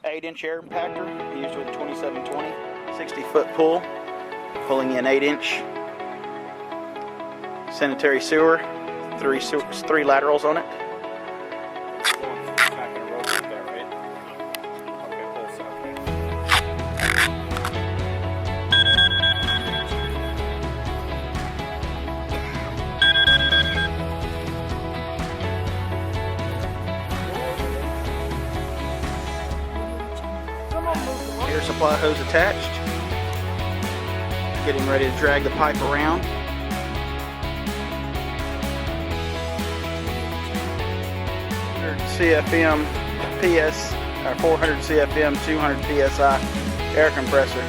8-inch air compactor used with 2720, 60-foot pull, pulling in 8-inch sanitary sewer, three laterals on it. Air supply hose attached. Getting ready to drag the pipe around. CFM PS, or 400 CFM 200 PSI air compressor.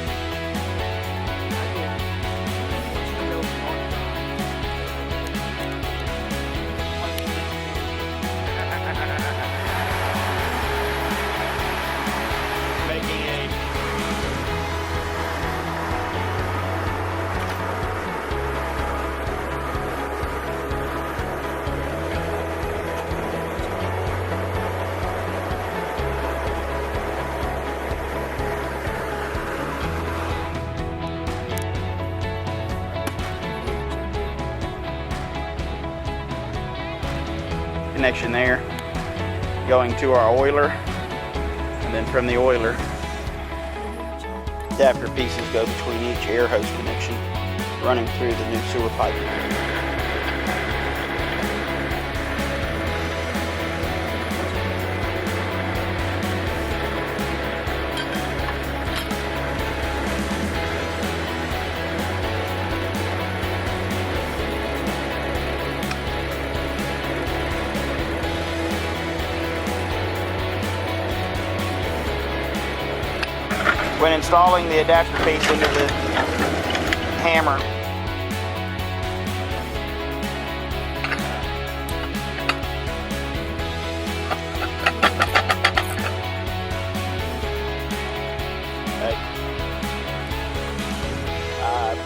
Connection there, going to our oiler, and then from the oiler, adapter pieces go between each air hose connection, running through the new sewer pipe. When installing the adapter piece into the hammer,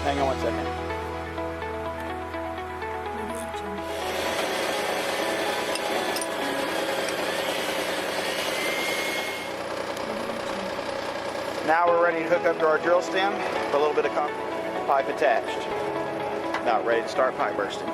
hang on one second. Now we're ready to hook up to our drill stem with a little bit of pipe attached. Now ready to start pipe bursting.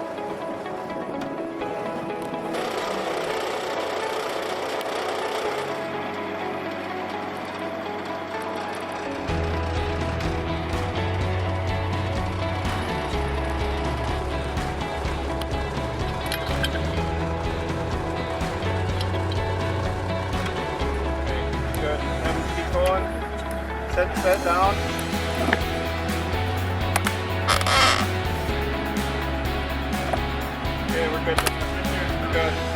Good. And keep going. Set down. Okay, we're good. We're good.